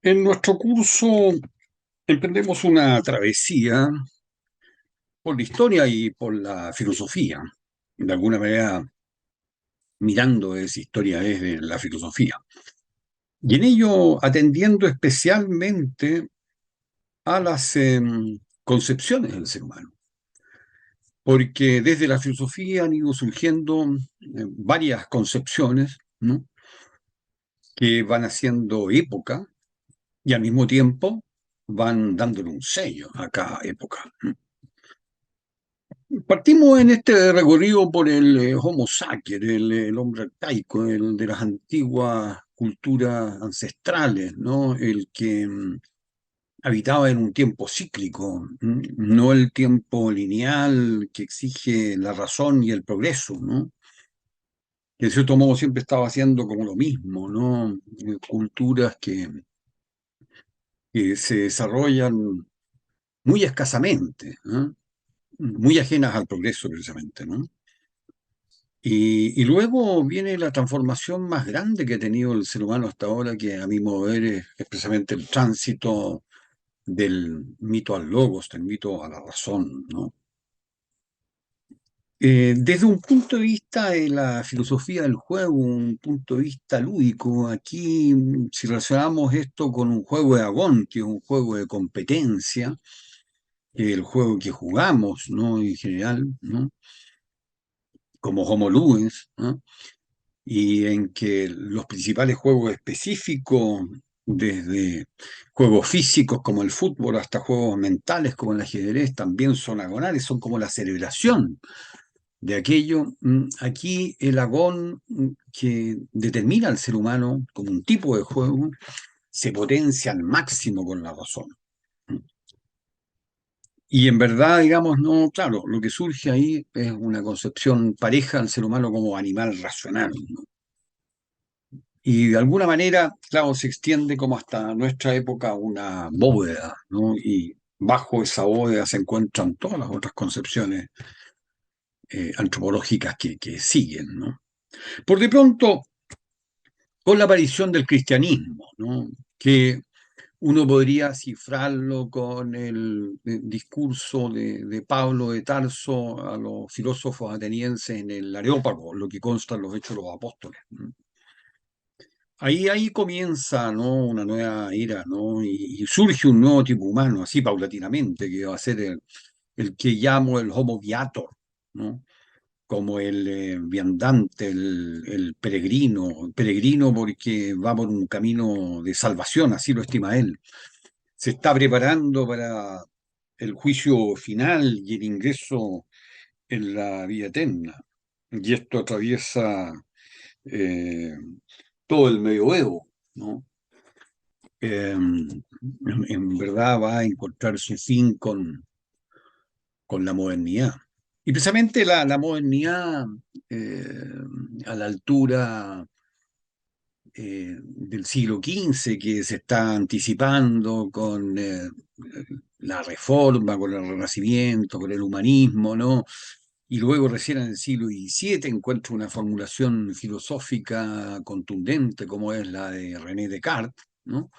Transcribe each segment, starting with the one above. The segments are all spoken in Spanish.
En nuestro curso emprendemos una travesía por la historia y por la filosofía, de alguna manera mirando esa historia desde la filosofía. Y en ello atendiendo especialmente a las concepciones del ser humano, porque desde la filosofía han ido surgiendo varias concepciones, ¿no?, que van haciendo época y al mismo tiempo van dándole un sello a cada época. Partimos en este recorrido por el Homo sapiens, el hombre arcaico, el de las antiguas culturas ancestrales, ¿no? El que habitaba en un tiempo cíclico, no el tiempo lineal que exige la razón y el progreso, ¿no? Que de cierto modo siempre estaba haciendo como lo mismo, ¿no? Culturas que se desarrollan muy escasamente, ¿no?, muy ajenas al progreso precisamente, ¿no? Y luego viene la transformación más grande que ha tenido el ser humano hasta ahora, que a mi modo de ver es precisamente el tránsito del mito al logos, del mito a la razón, ¿no? Desde un punto de vista de la filosofía del juego, un punto de vista lúdico, aquí si relacionamos esto con un juego de agón, que es un juego de competencia, que es el juego que jugamos, ¿no?, en general, ¿no?, como Homo Ludens, ¿no?, y en que los principales juegos específicos, desde juegos físicos como el fútbol hasta juegos mentales como el ajedrez, también son agonales, son como la celebración de aquello. Aquí el agón que determina al ser humano como un tipo de juego se potencia al máximo con la razón. Y en verdad, digamos, no, claro, lo que surge ahí es una concepción pareja al ser humano como animal racional, ¿no? Y de alguna manera, claro, se extiende como hasta nuestra época una bóveda, ¿no? Y bajo esa bóveda se encuentran todas las otras concepciones antropológicas que siguen, ¿no? Por de pronto, con la aparición del cristianismo, ¿no?, que uno podría cifrarlo con el discurso de Pablo de Tarso a los filósofos atenienses en el Areópago, lo que consta en los Hechos de los Apóstoles, ¿no? Ahí comienza, ¿no?, una nueva era, ¿no? Y surge un nuevo tipo humano, así paulatinamente, que va a ser el que llamo el Homo Viator, ¿no? Como el viandante, el peregrino porque va por un camino de salvación, así lo estima él. Se está preparando para el juicio final y el ingreso en la vida eterna. Y esto atraviesa eh, todo el medioevo, ¿no? En verdad va a encontrar su fin con la modernidad. Y precisamente la modernidad, eh, a la altura del siglo XV, que se está anticipando con la Reforma, con el Renacimiento, con el humanismo, ¿no? Y luego recién en el siglo XVII encuentra una formulación filosófica contundente como es la de René Descartes, ¿no?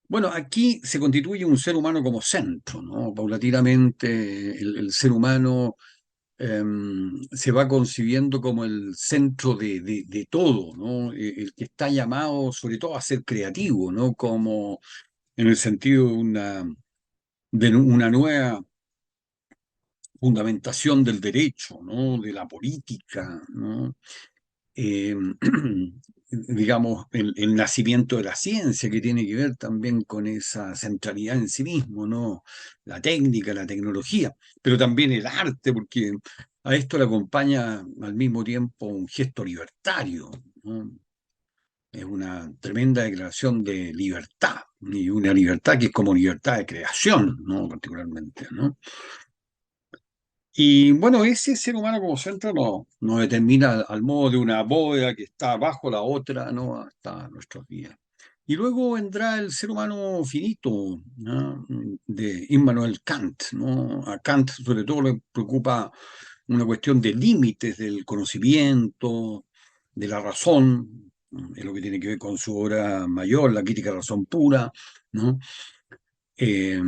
Bueno, aquí se constituye un ser humano como centro, ¿no? Paulatinamente el ser humano se va concibiendo como el centro de todo, ¿no? El que está llamado sobre todo a ser creativo, ¿no? Como en el sentido de una nueva fundamentación del derecho, ¿no?, de la política, ¿no? eh, digamos, el nacimiento de la ciencia, que tiene que ver también con esa centralidad en sí mismo, ¿no? La técnica, la tecnología, pero también el arte, porque a esto le acompaña al mismo tiempo un gesto libertario, ¿no? Es una tremenda declaración de libertad, y una libertad que es como libertad de creación, ¿no?, particularmente, ¿no? Y bueno, ese ser humano como centro no determina al modo de una bóveda que está bajo la otra, ¿no?, hasta nuestros días. Y luego vendrá el ser humano finito, ¿no?, de Immanuel Kant, ¿no? A Kant sobre todo le preocupa una cuestión de límites del conocimiento, de la razón. Es lo que tiene que ver con su obra mayor, La crítica de la razón pura, ¿no? Eh,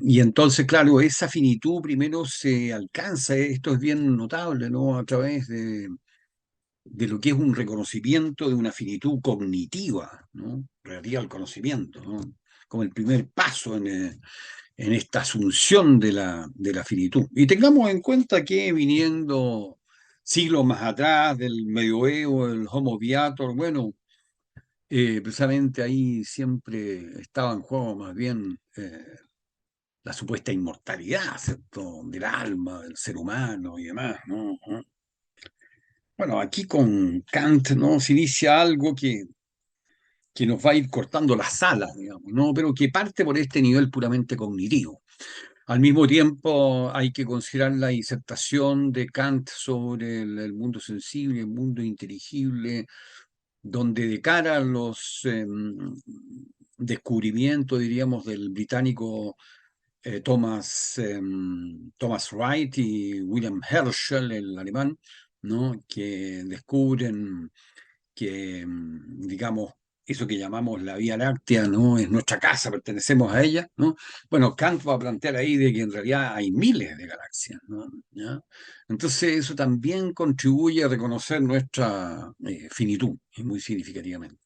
y entonces, claro, esa finitud primero se alcanza, esto es bien notable, ¿no? A través de lo que es un reconocimiento de una finitud cognitiva, ¿no? Relativa al conocimiento, ¿no? Como el primer paso en esta asunción de la finitud. Y tengamos en cuenta que viniendo siglos más atrás del medioevo, el Homo Viator, bueno, precisamente ahí siempre estaba en juego más bien la supuesta inmortalidad, ¿cierto? Del alma, del ser humano y demás, ¿no? Bueno, aquí con Kant, ¿no? Se inicia algo que nos va a ir cortando las alas, digamos, ¿no? Pero que parte por este nivel puramente cognitivo. Al mismo tiempo, hay que considerar la disertación de Kant sobre el mundo sensible, el mundo inteligible, donde de cara a los descubrimientos, diríamos, del británico Thomas Wright y William Herschel, el alemán, ¿no? Que descubren que, digamos, eso que llamamos la Vía Láctea, ¿no? Es nuestra casa, pertenecemos a ella, ¿no? Bueno, Kant va a plantear ahí de que en realidad hay miles de galaxias, ¿no? ¿Ya? Entonces eso también contribuye a reconocer nuestra finitud, y muy significativamente.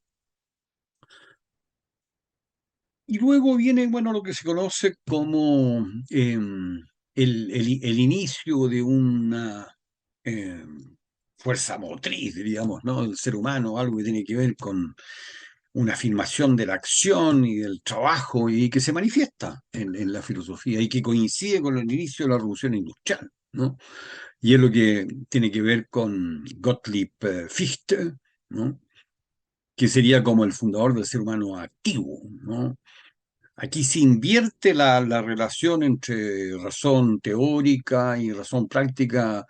Y luego viene, bueno, lo que se conoce como el inicio de una fuerza motriz, diríamos, ¿no? Del ser humano, algo que tiene que ver con una afirmación de la acción y del trabajo y que se manifiesta en la filosofía y que coincide con el inicio de la revolución industrial, ¿no? Y es lo que tiene que ver con Gottlieb Fichte, ¿no? Que sería como el fundador del ser humano activo, ¿no? Aquí se invierte la relación entre razón teórica y razón práctica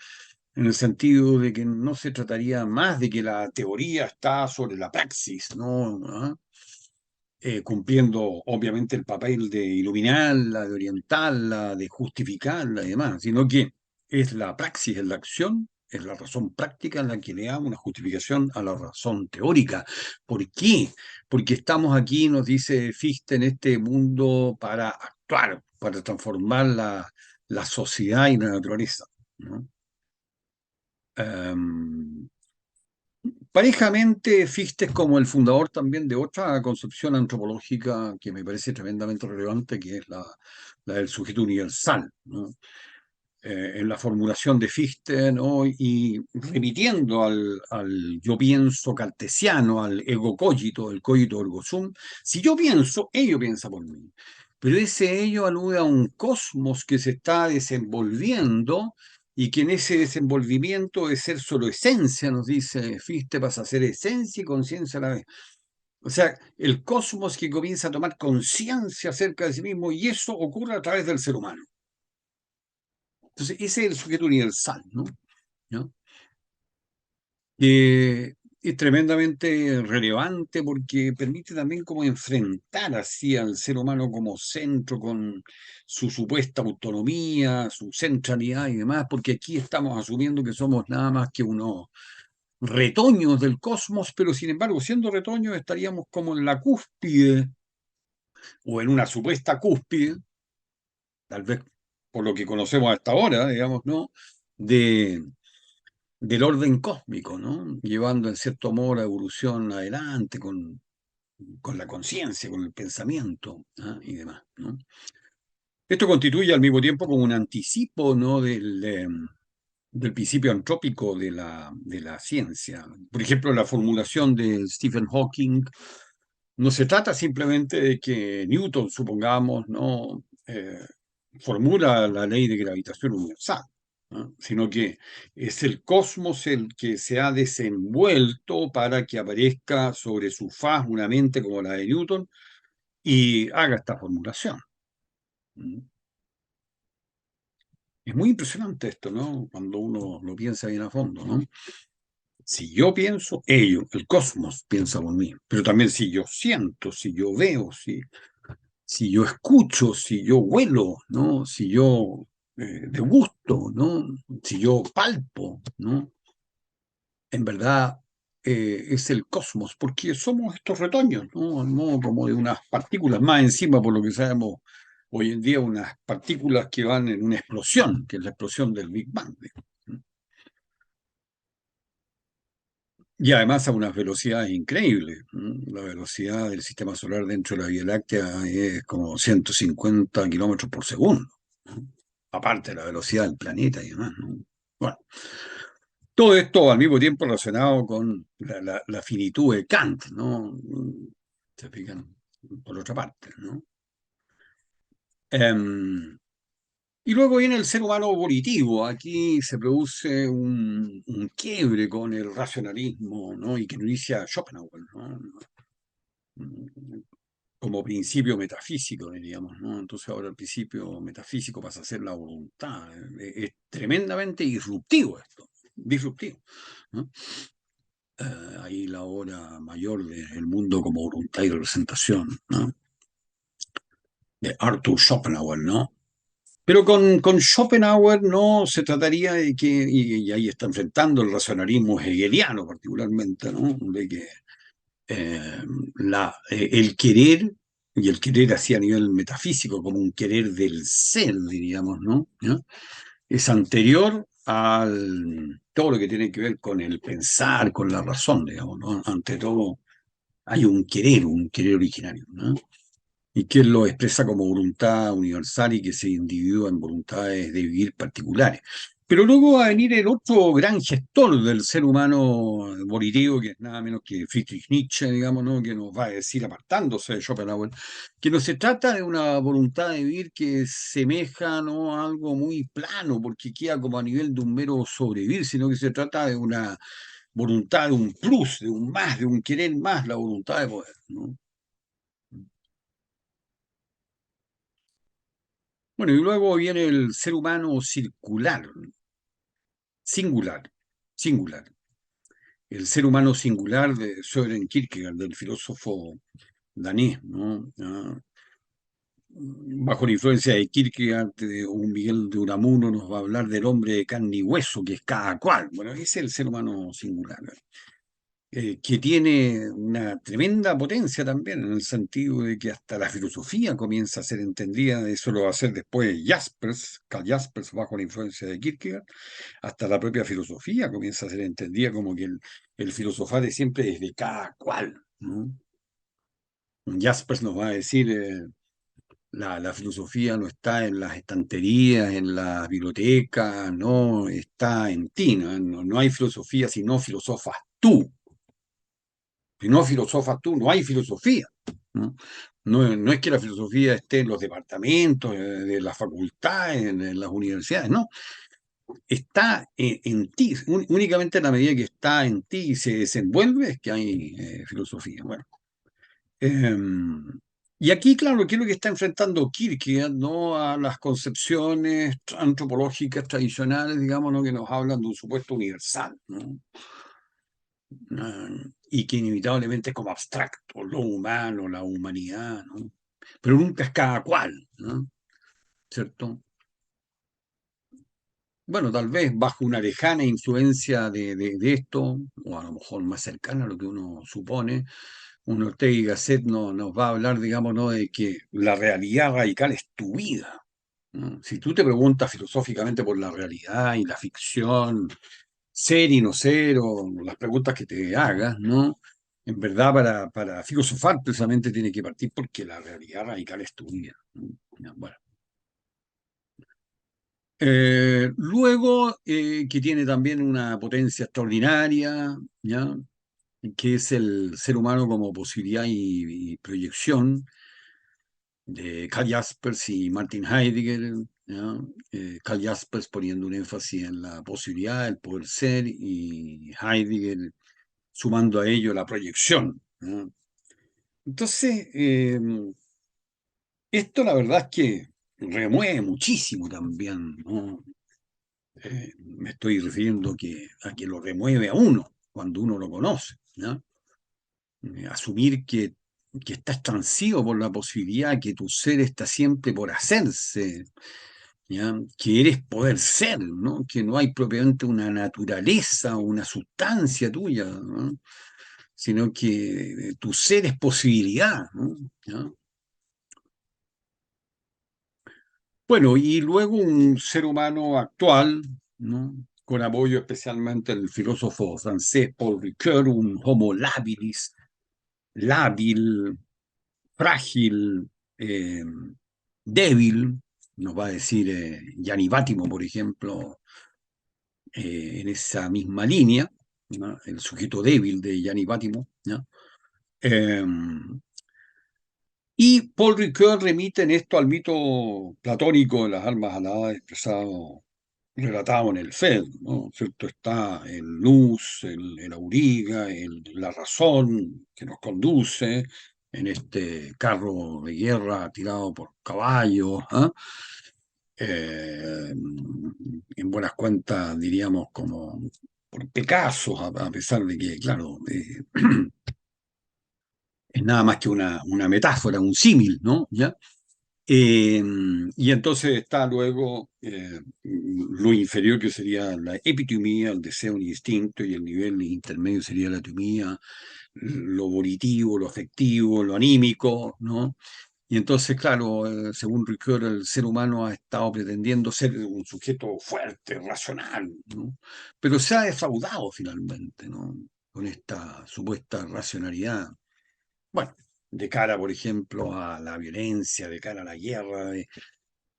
en el sentido de que no se trataría más de que la teoría está sobre la praxis, ¿no? ¿Ah? Cumpliendo obviamente el papel de iluminarla, de orientarla, de justificarla y demás, sino que es la praxis, es la acción, es la razón práctica en la que le da una justificación a la razón teórica. ¿Por qué? Porque estamos aquí, nos dice Fichte, en este mundo para actuar, para transformar la sociedad y la naturaleza, ¿no? Um, Parejamente, Fichte es como el fundador también de otra concepción antropológica que me parece tremendamente relevante, que es la del sujeto universal, ¿no? En la formulación de Fichte, ¿no? Y remitiendo al yo pienso cartesiano, al ego cogito, el cogito ergo sum, si yo pienso, ello piensa por mí. Pero ese ello alude a un cosmos que se está desenvolviendo y que en ese desenvolvimiento de ser solo esencia, nos dice Fichte, pasa a ser esencia y conciencia a la vez. O sea, el cosmos que comienza a tomar conciencia acerca de sí mismo y eso ocurre a través del ser humano. Entonces, ese es el sujeto universal, ¿no? ¿No? Que es tremendamente relevante porque permite también como enfrentar así al ser humano como centro con su supuesta autonomía, su centralidad y demás, porque aquí estamos asumiendo que somos nada más que unos retoños del cosmos, pero sin embargo, siendo retoños estaríamos como en la cúspide o en una supuesta cúspide, tal vez por lo que conocemos hasta ahora, digamos, ¿no? De, del orden cósmico, ¿no? Llevando en cierto modo la evolución adelante con la conciencia, con el pensamiento, ¿ah? Y demás, ¿no? Esto constituye al mismo tiempo como un anticipo, ¿no? Del principio antrópico de la ciencia. Por ejemplo, la formulación de Stephen Hawking no se trata simplemente de que Newton, supongamos, ¿no? Formula la ley de gravitación universal, ¿no? Sino que es el cosmos el que se ha desenvuelto para que aparezca sobre su faz una mente como la de Newton y haga esta formulación. ¿Mm? Es muy impresionante esto, ¿no? Cuando uno lo piensa bien a fondo, ¿no? Si yo pienso, ello, el cosmos piensa por mí, pero también si yo siento, si yo veo, si yo escucho, si yo huelo, ¿no? Si yo degusto, ¿no? Si yo palpo, ¿no? En verdad, es el cosmos, porque somos estos retoños, ¿no? Al modo como de unas partículas más encima, por lo que sabemos hoy en día, unas partículas que van en una explosión, que es la explosión del Big Bang. ¿No? Y además a unas velocidades increíbles. ¿No? La velocidad del sistema solar dentro de la Vía Láctea es como 150 kilómetros por segundo, ¿no? Aparte de la velocidad del planeta y demás, ¿no? Bueno, todo esto al mismo tiempo relacionado con la finitud de Kant, ¿no? Se fijan, por otra parte, ¿no? Em, y luego viene el ser humano volitivo. Aquí se produce un quiebre con el racionalismo, ¿no? Y que lo inicia Schopenhauer, ¿no? Como principio metafísico, diríamos, ¿no? Entonces ahora el principio metafísico pasa a ser la voluntad. Es tremendamente disruptivo esto, disruptivo, ¿no? Ahí la obra mayor del mundo como voluntad y representación, ¿no? De Arthur Schopenhauer, ¿no? Pero con Schopenhauer no se trataría de que, y ahí está enfrentando el racionalismo hegeliano particularmente, ¿no? De que eh, el querer, y el querer así a nivel metafísico, como un querer del ser, diríamos, ¿no? ¿no? Es anterior al todo lo que tiene que ver con el pensar, con la razón, digamos, ¿no? Ante todo hay un querer originario, ¿no? Y que lo expresa como voluntad universal y que se individúa en voluntades de vivir particulares. Pero luego va a venir el otro gran gestor del ser humano volitivo, que es nada menos que Friedrich Nietzsche, digamos, ¿no? Que nos va a decir, apartándose de Schopenhauer, que no se trata de una voluntad de vivir que semeja, ¿no?, a algo muy plano, porque queda como a nivel de un mero sobrevivir, sino que se trata de una voluntad, de un plus, de un más, de un querer más, la voluntad de poder, ¿no? Bueno, y luego viene el ser humano circular, singular, singular. El ser humano singular de Søren Kierkegaard, del filósofo danés, ¿no? Bajo la influencia de Kierkegaard, un Miguel de Unamuno nos va a hablar del hombre de carne y hueso, que es cada cual. Bueno, ese es el ser humano singular, que tiene una tremenda potencia también, en el sentido de que hasta la filosofía comienza a ser entendida, eso lo va a hacer después Jaspers, Karl Jaspers, bajo la influencia de Kierkegaard, hasta la propia filosofía comienza a ser entendida como que el filosofar es siempre desde cada cual, ¿no? Jaspers nos va a decir, la filosofía no está en las estanterías, en las bibliotecas, no está en ti, ¿no? No hay filosofía si no filosofas tú. Si no filosofas tú, no hay filosofía, ¿no? No es que la filosofía esté en los departamentos, de las facultades, en las universidades, no. Está en ti, únicamente en la medida que está en ti y se desenvuelve es que hay filosofía. Bueno, y aquí, claro, ¿qué es lo que está enfrentando Kierkegaard, ¿no?, a las concepciones antropológicas tradicionales, digamos, ¿no?, que nos hablan de un supuesto universal, ¿no? Y que inevitablemente es como abstracto, lo humano, la humanidad, ¿no? Pero nunca es cada cual, ¿no? ¿Cierto? Bueno, tal vez bajo una lejana influencia de esto, o a lo mejor más cercana a lo que uno supone, un Ortega y Gasset nos va a hablar, digamos, ¿no?, de que la realidad radical es tu vida, ¿no? Si tú te preguntas filosóficamente por la realidad y la ficción, ser y no ser, o las preguntas que te hagas, ¿no? En verdad, para filosofar precisamente tiene que partir porque la realidad radical es tu vida, ¿no? Ya, bueno. Luego, que tiene también una potencia extraordinaria, ¿ya?, que es el ser humano como posibilidad y proyección, de Karl Jaspers y Martin Heidegger, ¿ya? Karl Jaspers poniendo un énfasis en la posibilidad, el poder ser, y Heidegger sumando a ello la proyección, ¿ya? Entonces, esto la verdad es que remueve muchísimo también, ¿no? Me estoy refiriendo a que lo remueve a uno cuando uno lo conoce, ¿no? Asumir que estás transido por la posibilidad que tu ser está siempre por hacerse, ¿ya? Que eres poder ser, ¿no? Que no hay propiamente una naturaleza o una sustancia tuya, ¿no? Sino que tu ser es posibilidad, ¿no? ¿Ya? Bueno, y luego un ser humano actual, ¿no? Con apoyo especialmente del filósofo francés Paul Ricoeur, un homo labilis, lábil, frágil, eh, débil, nos va a decir Gianni Vattimo, por ejemplo, en esa misma línea, ¿no? El sujeto débil de Gianni Vattimo, ¿no? Eh, y Paul Ricoeur remite en esto al mito platónico de las almas aladas expresado, relatado en el Fed, ¿no? ¿Cierto? Está el luz, el auriga, la razón que nos conduce en este carro de guerra tirado por caballos, ¿ah? Eh, en buenas cuentas diríamos como por Pegasos, a pesar de que, claro, es nada más que una metáfora, un símil, ¿no? ¿Ya? Eh, y entonces está luego lo inferior que sería la epitimía, el deseo, un instinto, y el nivel intermedio sería la timía, lo volitivo, lo afectivo, lo anímico, ¿no? Y entonces, claro, según Ricoeur, el ser humano ha estado pretendiendo ser un sujeto fuerte, racional, ¿no? Pero se ha defraudado finalmente, ¿no? Con esta supuesta racionalidad. Bueno, de cara, por ejemplo, a la violencia, de cara a la guerra,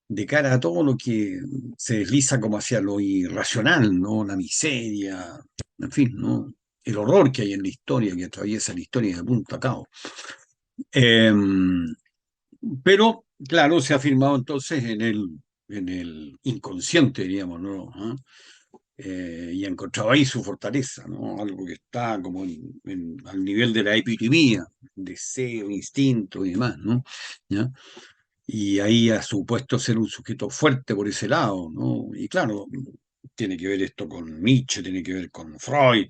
de cara a todo lo que se desliza como hacia lo irracional, ¿no? La miseria, en fin, ¿no? El horror que hay en la historia, que atraviesa la historia de punta a cabo. Eh, pero, claro, se ha firmado entonces en el inconsciente, diríamos, ¿no? ¿Ah? Y ha encontrado ahí su fortaleza, ¿no? Algo que está como al nivel de la epitimía, deseo, instinto y demás, ¿no? ¿Ya? Y ahí ha supuesto ser un sujeto fuerte por ese lado, ¿no? Y claro, tiene que ver esto con Nietzsche, tiene que ver con Freud,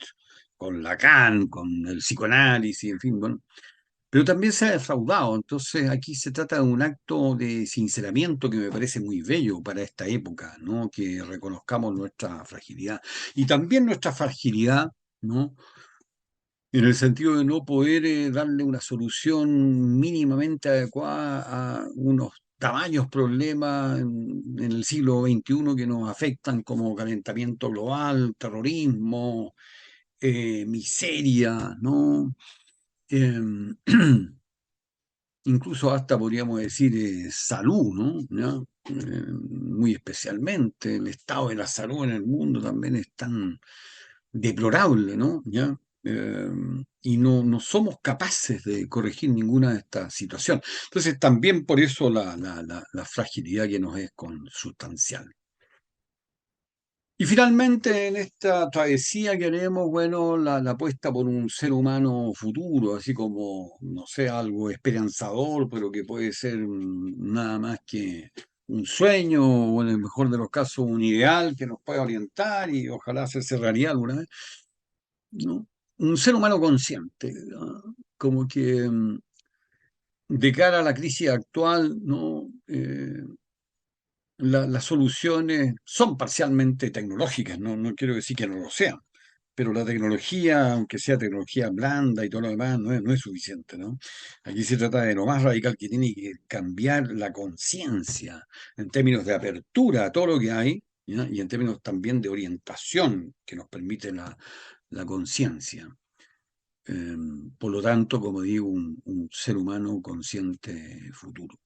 con Lacan, con el psicoanálisis, en fin, bueno, pero también se ha defraudado. Entonces aquí se trata de un acto de sinceramiento que me parece muy bello para esta época, ¿no? Que reconozcamos nuestra fragilidad y también nuestra fragilidad, ¿no? En el sentido de no poder darle una solución mínimamente adecuada a unos tamaños problemas en el siglo XXI que nos afectan como calentamiento global, terrorismo, miseria, ¿no? Em, incluso hasta podríamos decir salud, ¿no? ¿Ya? Muy especialmente el estado de la salud en el mundo también es tan deplorable, ¿no? ¿Ya? Eh, y no somos capaces de corregir ninguna de estas situaciones. Entonces, también por eso la fragilidad que nos es consustancial. Y finalmente, en esta travesía que haremos, bueno, la apuesta por un ser humano futuro, así como, no sé, algo esperanzador, pero que puede ser nada más que un sueño, o en el mejor de los casos, un ideal que nos pueda orientar y ojalá hacerse realidad alguna vez, ¿no? Un ser humano consciente, ¿no? Como que de cara a la crisis actual, ¿no? Las soluciones son parcialmente tecnológicas, no quiero decir que no lo sean, pero la tecnología, aunque sea tecnología blanda y todo lo demás, no es suficiente, ¿no? Aquí se trata de lo más radical que tiene que cambiar la conciencia en términos de apertura a todo lo que hay, ¿ya? Y en términos también de orientación que nos permite la conciencia. Por lo tanto, como digo, un ser humano consciente futuro.